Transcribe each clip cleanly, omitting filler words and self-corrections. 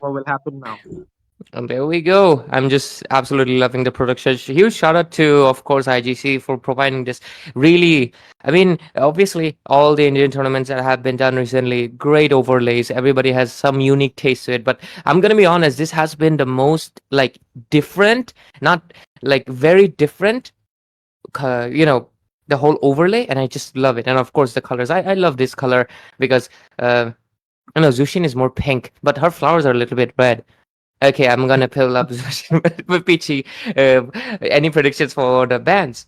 what will happen now. And there we go. I'm just absolutely loving the production. Huge shout out to, of course, IGC for providing this really. I mean, obviously, all the Indian tournaments that have been done recently, great overlays. Everybody has some unique taste to it. But I'm gonna be honest, this has been the most like different, not like very different. You know, the whole overlay, and I just love it. And of course, the colors. I love this color because I know Zushin is more pink, but her flowers are a little bit red. Okay, I'm gonna pull up with Peachy. Any predictions for the bands?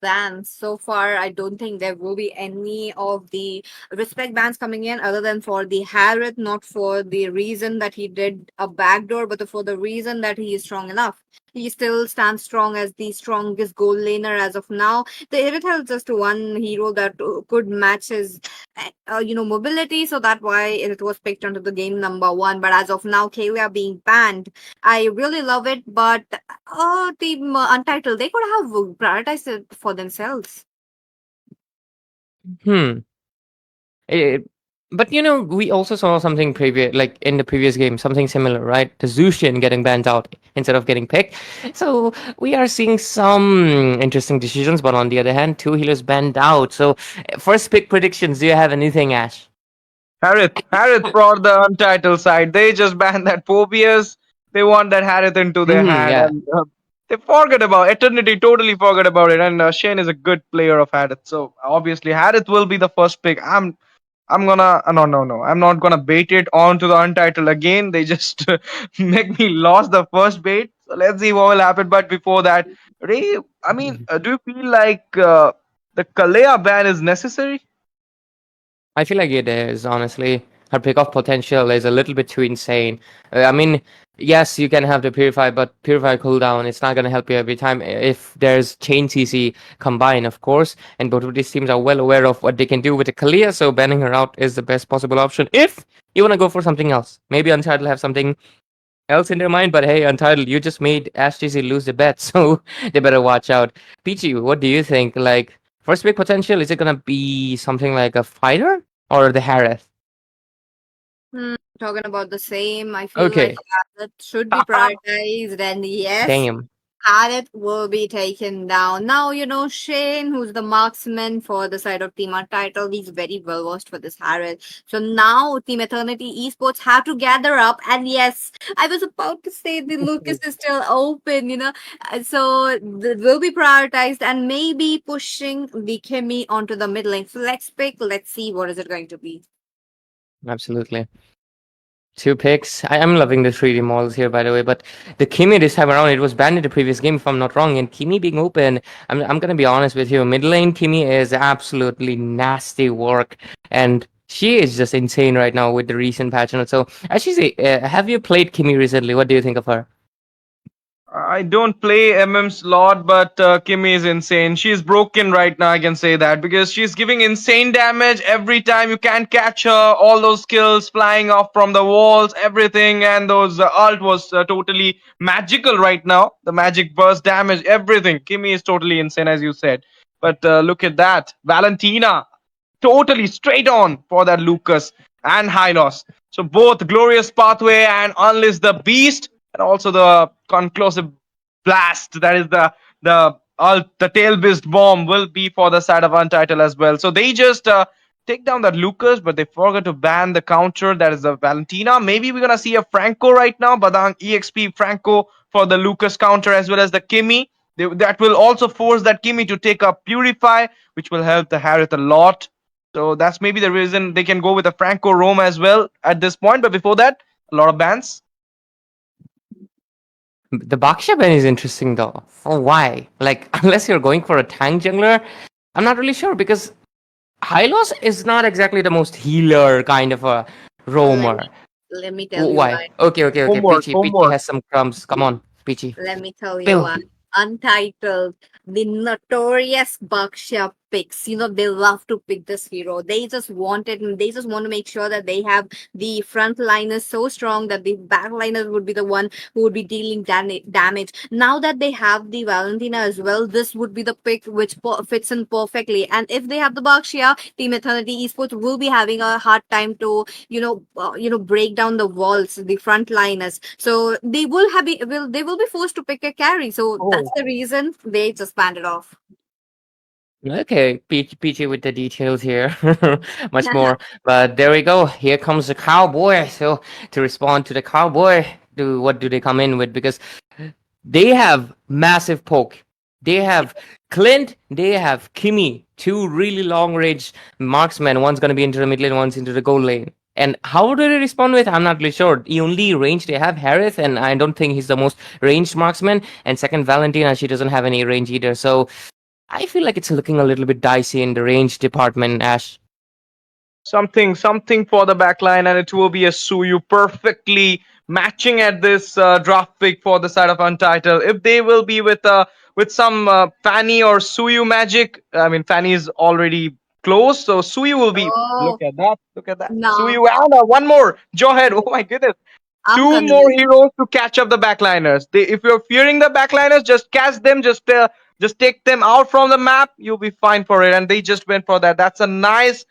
Bans so far, I don't think there will be any of the respect bans coming in other than for the Harith, not for the reason that he did a backdoor, but for the reason that he is strong enough. He still stands strong as the strongest goal laner as of now. The Harith has just one hero that could match his mobility, so that's why it was picked onto the game number one. But as of now, Kalia being banned, I really love it, but Team Untitled, they could have prioritized it for themselves. Hmm. Eh, but you know, we also saw something previous, like in the previous game, something similar, right? The Zushin getting banned out instead of getting picked. So we are seeing some interesting decisions. But on the other hand, two healers banned out. So first pick predictions. Do you have anything, Ash? Harith brought the Untitled side. They just banned that Phobias. They want that Harith into their hand, Yeah. and they forget about Eternity. Totally forgot about it. And Shane is a good player of Harith, so obviously Harith will be the first pick. I'm gonna no. I'm not gonna bait it on to the Untitled again. They just make me lost the first bait. So let's see what will happen. But before that, Ray, I mean, do you feel like the Kalea ban is necessary? I feel like it is, honestly. Her pickoff potential is a little bit too insane. I mean, yes, you can have the Purify, but Purify cooldown, it's not going to help you every time if there's Chain CC combined, of course. And both of these teams are well aware of what they can do with the Kalia, so banning her out is the best possible option if you want to go for something else. Maybe Untitled have something else in their mind, but hey, Untitled, you just made Ash TC lose the bet, so they better watch out. Peachy, what do you think? Like, first big potential, is it gonna be something like a fighter or the Harith? Talking about the same, I feel like Okay, that should be prioritized, and yes, damn. Harith will be taken down. Now, Shane, who's the marksman for the side of Team Untitled, he's very well versed for this Harith. So now Team Eternity Esports have to gather up. And yes, I was about to say the Lucas is still open. So will be prioritized and maybe pushing the Kimmy onto the mid lane. So let's pick. Let's see what is it going to be. Absolutely. Two picks. I'm loving the 3D models here, by the way. But the Kimi this time around, it was banned in the previous game, if I'm not wrong. And Kimi being open, I'm gonna be honest with you. Mid lane Kimi is absolutely nasty work, and she is just insane right now with the recent patch. And so, actually, have you played Kimi recently? What do you think of her? I don't play MM slot, but Kimmy is insane. She's broken right now, I can say that, because she's giving insane damage every time. You can't catch her. All those skills flying off from the walls, everything, and those ult was totally magical right now. The magic burst damage, everything. Kimmy is totally insane, as you said. But look at that. Valentina, totally straight on for that Lucas and Hylos. So both Glorious Pathway and Unleash the Beast, and also the conclusive blast, that is the tail beast bomb, will be for the side of Untitled as well. So they just take down that Lucas, but they forgot to ban the counter, that is the Valentina. Maybe we're gonna see a Franco right now, Badang EXP Franco for the Lucas counter, as well as the Kimmy. That will also force that Kimmy to take up Purify, which will help the Harith a lot. So that's maybe the reason they can go with a Franco Rome as well at this point. But before that, a lot of bans. The Baksha ban is interesting though. Oh, why? Like, unless you're going for a tank jungler, I'm not really sure because Hylos is not exactly the most healer kind of a Let roamer. me, let me tell you Why? why. Okay. Homework, Peachy homework. has some crumbs. Come on, Peachy. Let me tell you Bill. why. Untitled, the notorious Baksha picks. They love to pick this hero. They just want it, and they just want to make sure that they have the front liners so strong that the back liners would be the one who would be dealing damage. Now that they have the Valentina as well, this would be the pick which fits in perfectly. And if they have the Bakshia, Team Eternity Esports will be having a hard time to break down the walls, the front liners. So they will be forced to pick a carry. So that's Oh, the reason they just banned it off. Okay, PG with the details here, much more. But there we go. Here comes the cowboy. So to respond to the cowboy, what do they come in with? Because they have massive poke. They have Clint. They have Kimmy. Two really long range marksmen. One's gonna be into the mid lane. One's into the goal lane. And how do they respond with? I'm not really sure. The only range they have Harith, and I don't think he's the most ranged marksman. And second, Valentina, she doesn't have any range either. So I feel like it's looking a little bit dicey in the range department, Ash. something for the backline, and it will be a Suyu perfectly matching at this draft pick for the side of Untitled. If they will be with some Fanny or Suyu magic, I mean Fanny is already close, so Suyu will be. Oh, Look at that. no, Suyu and one more Jawhead. Oh my goodness. I'm Two more convinced. heroes to catch up the backliners. If you're fearing the backliners, just catch them. Just take them out from the map. You'll be fine for it. And they just went for that. That's a nice.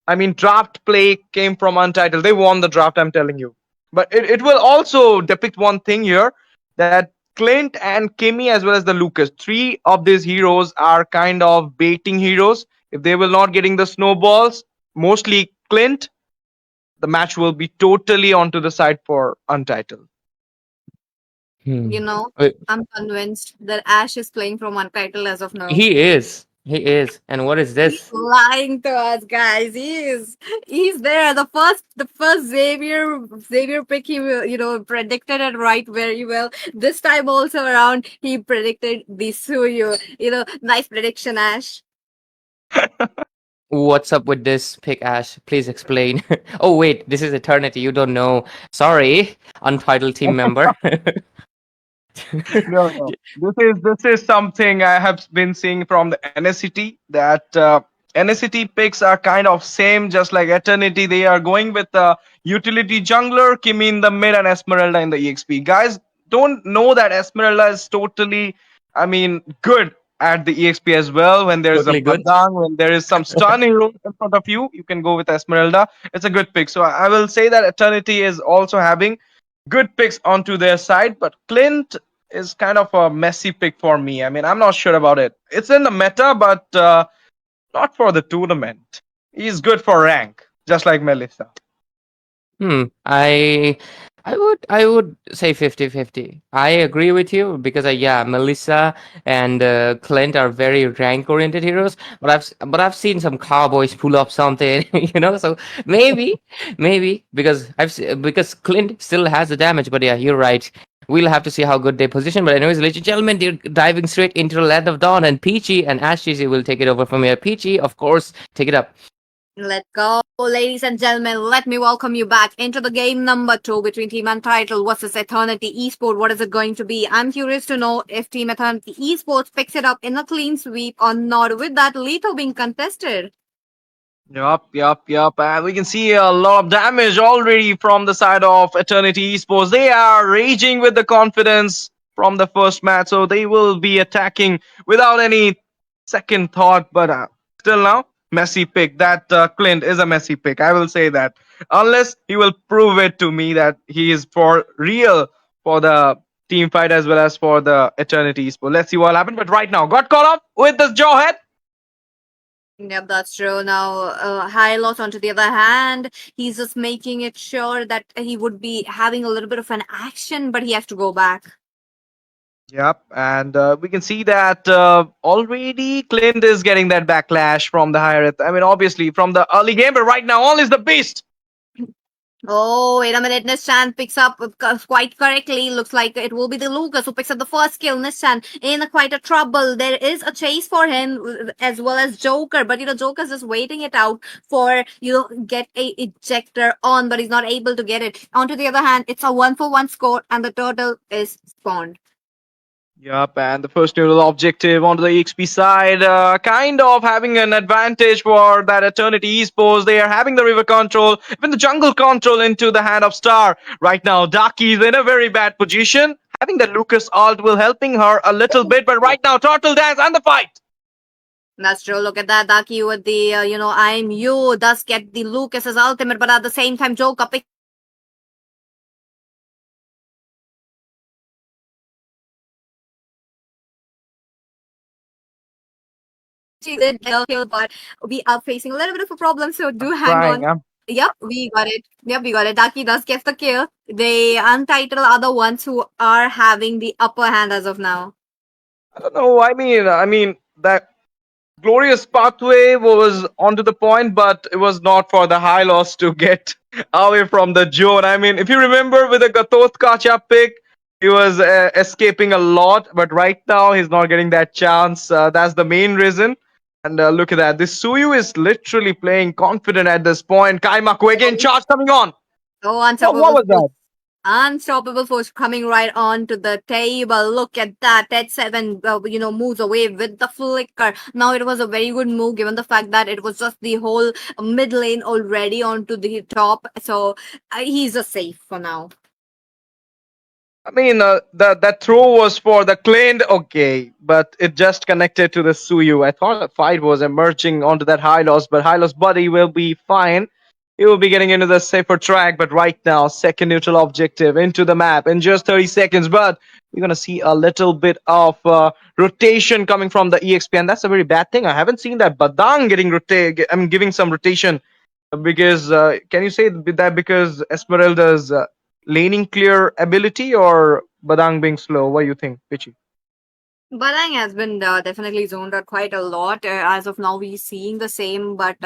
I mean, draft play came from Untitled. They won the draft. I'm telling you. But it will also depict one thing here that Clint and Kimmy as well as the Lucas, three of these heroes are kind of baiting heroes. If they will not getting the snowballs, mostly Clint, the match will be totally onto the side for Untitled. You Hmm. know, Wait, I'm convinced that Ash is playing from Untitled as of now. he is. He is. And what is He's this? lying to us, guys. He is. He's there. The first Xavier pick. He predicted it right very well. This time also around, he predicted the Suyu. Nice prediction, Ash. What's up with this pick, Ash? Please explain. Oh, wait, this is Eternity. You don't know. Sorry, untitled team member. No, no. This is something I have been seeing from the NSCT that NSCT picks are kind of same, just like Eternity. They are going with the utility jungler, Kimi in the mid, and Esmeralda in the EXP. Guys, don't know that Esmeralda is totally, I mean, good at the EXP as well. When there is a Totally good. Badang, when there is some stun hero in front of you, you can go with Esmeralda. It's a good pick. So I will say that Eternity is also having good picks onto their side, but Clint is kind of a messy pick for me. I mean, I'm not sure about it. It's in the meta, but not for the tournament. He's good for rank, just like Melissa. I would say 50-50. I agree with you because yeah, Melissa and Clint are very rank oriented heroes, but I've seen some cowboys pull up something, so maybe because Clint still has the damage, but yeah, you're right. We'll have to see how good they position. But anyways, ladies and gentlemen, they're diving straight into the land of dawn, and Peachy and Ashley will take it over from here. Peachy, of course, take it up. Let's go, ladies and gentlemen. Let me welcome you back into the game number 2 between Team Untitled versus Eternity Esport. What is it going to be? I'm curious to know if Team Eternity Esports picks it up in a clean sweep or not, with that lethal being contested. Yup. And we can see a lot of damage already from the side of Eternity Esports. They are raging with the confidence from the first match, so they will be attacking without any second thought. But still now, messy pick. That Clint is a messy pick. I will say that. Unless he will prove it to me that he is for real for the team fight as well as for the Eternity Esports. Let's see what happened. But right now, got caught up with the Jawhead. Yep, that's true. Now, Hylos, on to the other hand, he's just making it sure that he would be having a little bit of an action, but he has to go back. Yep, and we can see that already Clint is getting that backlash from the Hyreth. I mean, obviously from the early game, but right now, all is the beast. Oh, wait a minute. Nishan picks up quite correctly. Looks like it will be the Lucas who picks up the first kill. Nishan in quite a trouble. There is a chase for him as well as Joker. But, Joker's just waiting it out for, get a ejector on, but he's not able to get it. On to the other hand, it's a 1-for-1 score and the turtle is spawned. Yup, and the first neutral objective onto the EXP side, kind of having an advantage for that Eternity esports. They are having the river control, even the jungle control into the hand of Star. Right now, Daki is in a very bad position. Having the Lucas ult will helping her a little bit, but right now, Turtle Dance and the fight. That's true. Look at that. Daki with the, I'm you, does get the Lucas's ultimate, but at the same time, Joker picks she did get a kill, but we are facing a little bit of a problem, so do hang Crying. on. Yep, we got it. Yep, we got it. Daki does get the kill. The Untitled are the ones who are having the upper hand as of now. I don't know. I mean that glorious pathway was onto the point, but it was not for the high loss to get away from the zone. I mean, if you remember with the Gatoth Kacha pick, he was escaping a lot, but right now he's not getting that chance. That's the main reason. And look at that. This Suyu is literally playing confident at this point. Kaimaku again, charge coming on. Oh, What unstoppable was that? Unstoppable force coming right onto the table. Look at that. Ted 7, moves away with the flicker. Now it was a very good move given the fact that it was just the whole mid lane already onto the top. So he's a safe for now. I mean, that throw was for the cleaned, okay, but it just connected to the Suyu. I thought a fight was emerging onto that high loss, but high loss buddy will be fine. He will be getting into the safer track, but right now, second neutral objective into the map in just 30 seconds. But we're gonna see a little bit of rotation coming from the EXP, and that's a very bad thing. I haven't seen that Badang getting giving some rotation because can you say that because Esmeralda's laning clear ability or Badang being slow? What do you think, Pichi? Barang has been definitely zoned out quite a lot. As of now, we're seeing the same, but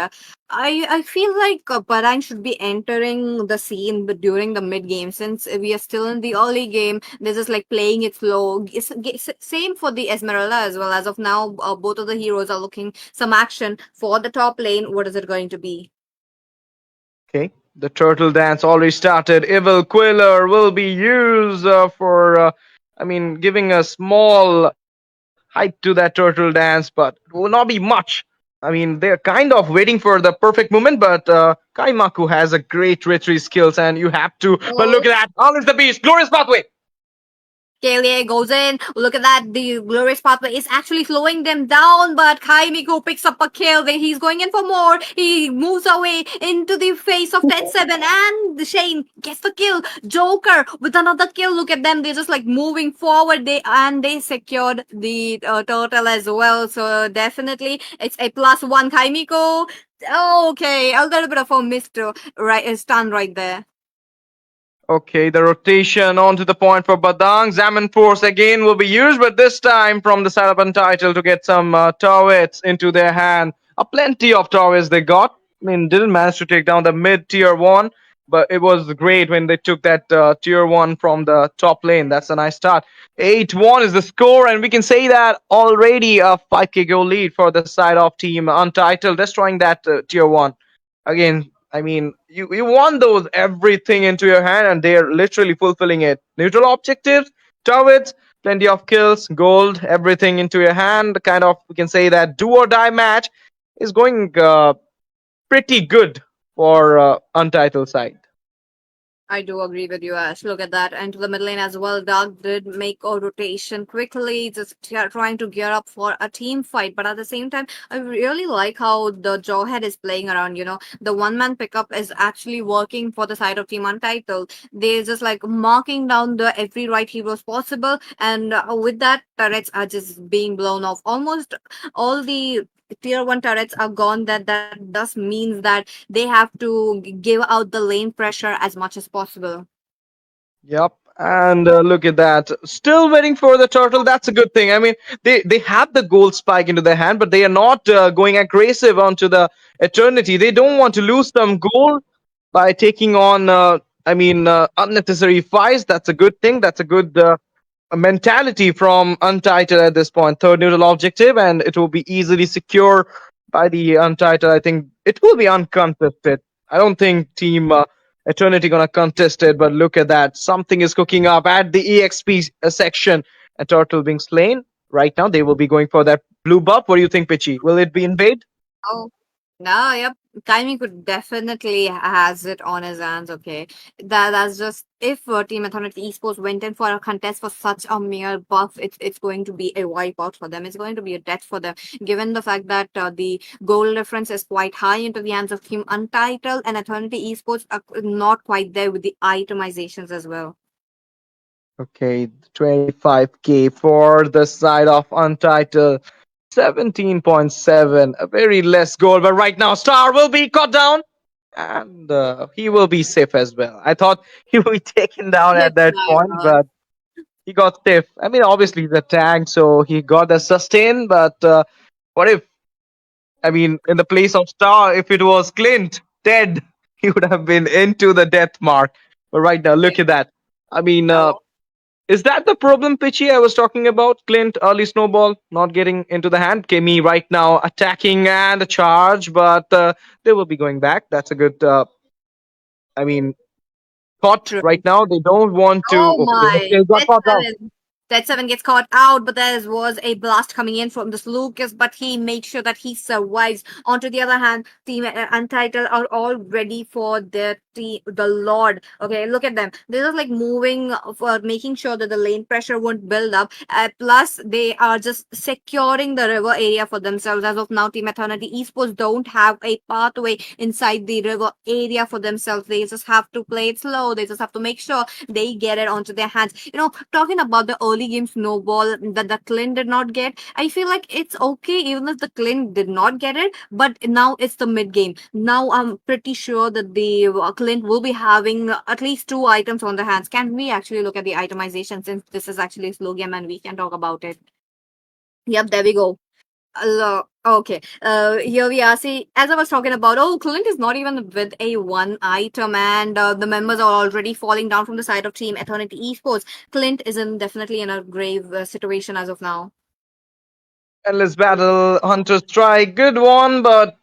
I feel like Barang should be entering the scene during the mid game since we are still in the early game. They're just like playing it slow. Same for the Esmeralda as well. As of now, both of the heroes are looking some action for the top lane. What is it going to be? Okay, the turtle dance already started. Evil Quiller will be used for, giving a small hype to that turtle dance, but it will not be much. I mean, they're kind of waiting for the perfect moment, but Kaimaku has a great retreat skills, and you have to. But look at that! Unleash the beast! Glorious pathway! Kalia goes in. Look at that. The glorious pathway is actually slowing them down, but Kaimiko picks up a kill. He's going in for more. He moves away into the face of Ted 7, and Shane gets the kill. Joker with another kill. Look at them. They're just like moving forward. They secured the turtle as well. So definitely it's a +1. Kaimiko. Okay, a little bit of a missed stun right there. Okay, the rotation onto the point for Badang. Zaman Force again will be used, but this time from the side of Untitled to get some turrets into their hand. Plenty of turrets they got. I mean, didn't manage to take down the mid tier 1, but it was great when they took that tier 1 from the top lane. That's a nice start. 8-1 is the score, and we can say that already a 5k goal lead for the side of team Untitled, destroying that tier 1. Again, I mean, you want those everything into your hand, and they're literally fulfilling it. Neutral objectives, turrets, plenty of kills, gold, everything into your hand. Kind of, we can say that do or die match is going pretty good for Untitled side. I do agree with you, Ash. Look at that. And to the mid lane as well, Doug did make a rotation quickly, just trying to gear up for a team fight. But at the same time, I really like how the Jawhead is playing around. The one-man pickup is actually working for the side of Team Untitled. They're just like marking down the every right heroes possible. And with that, turrets are just being blown off. Almost all the tier 1 turrets are gone. That does means that they have to give out the lane pressure as much as possible. Yep. And look at that. Still waiting for the turtle. That's a good thing. I mean, they have the gold spike into their hand, but they are not going aggressive onto the Eternity. They don't want to lose some gold by taking on, unnecessary fights. That's a good thing. That's a good mentality from Untitled at this point. Third neutral objective, and it will be easily secure by the Untitled. I think it will be uncontested. I don't think Team Eternity gonna contest it, but look at that. Something is cooking up at the EXP section. a turtle being slain. Right now, they will be going for that blue buff. What do you think, Pitchy? Will it be invade? Oh, no, yep. Kaimi could definitely has it on his hands. Okay, that's just if Team Authority Esports went in for a contest for such a mere buff, it's going to be a wipeout for them. It's going to be a death for them, given the fact that the goal difference is quite high into the hands of Team Untitled, and Eternity Esports are not quite there with the itemizations as well. Okay, 25k for the side of Untitled. 17.7, a very less goal, but right now Star will be caught down and he will be safe as well. I thought he would be taken down Yep, at that my point, God. but he got safe. I mean, obviously he's a tank, so he got the sustain, but what if, I mean, in the place of Star, if it was Clint dead, he would have been into the death mark. But right now, look at that. I mean, Oh, is that the problem, Pitchy, I was talking about? Clint, early snowball, not getting into the hand. Kimmy right now attacking and a charge, but they will be going back. That's a good, I mean, thought true. right now. They don't want to. Oh Okay, my, they got that's caught down. seven. That seven gets caught out, but there was a blast coming in from this Lucas, but he makes sure that he survives. On to the other hand, Team Untitled are all ready for the Lord. Okay, look at them. They're just like moving for making sure that the lane pressure won't build up. Plus, they are just securing the river area for themselves. As of now, Team Eternity Esports don't have a pathway inside the river area for themselves. They just have to play it slow. They just have to make sure they get it onto their hands. Talking about the early game snowball that the Clint did not get, I feel like it's okay even if the Clint did not get it, but now it's the mid game. Now I'm pretty sure that the Clint will be having at least two items on the hands. Can we actually look at the itemization since this is actually a slow game and we can talk about it? Yep, there we go. Okay. Here we are. See, as I was talking about, oh, Clint is not even with a one item, and the members are already falling down from the side of Team Eternity Esports. Clint is definitely in a grave situation as of now. Endless battle, Hunter Strike, good one, but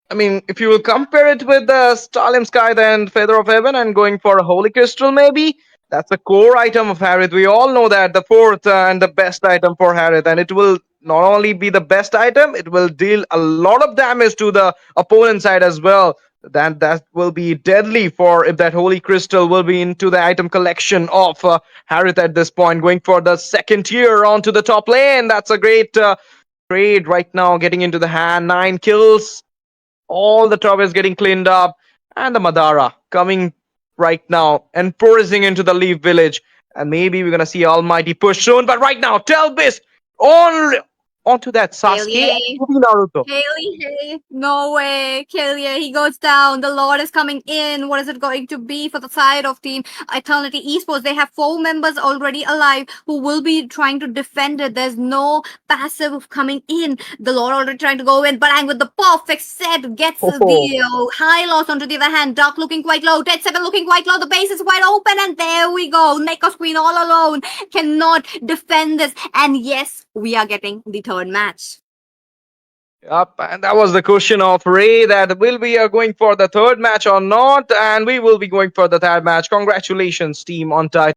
I mean, if you will compare it with the Stalim Sky and Feather of Heaven and going for a Holy Crystal, maybe that's the core item of Harith. We all know that the fourth and the best item for Harith, and it will not only be the best item, it will deal a lot of damage to the opponent side as well. That will be deadly for if that Holy Crystal will be into the item collection of Harith at this point. Going for the second tier onto the top lane, that's a great trade right now. Getting into the hand, 9 kills. All the top is getting cleaned up, and the Madara coming right now and pouring into the Leaf Village. And maybe we're gonna see Almighty push soon. But right now, Telbis on onto that Sasuke and Alien. maybe Naruto. Haley, hey, no way. Kalia, he goes down. The Lord is coming in. What is it going to be for the side of Team Eternity Esports? They have 4 members already alive who will be trying to defend it. There's no passive coming in. The Lord already trying to go in. Bang with the perfect set. Gets Oh, the high loss onto the other hand. Dark looking quite low. Dead 7 looking quite low. The base is wide open. And there we go. Neko Queen all alone. Cannot defend this. And yes, we are getting the third match. Yep, and that was the question of Ray that will we are going for the third match or not, and we will be going for the third match. Congratulations, team on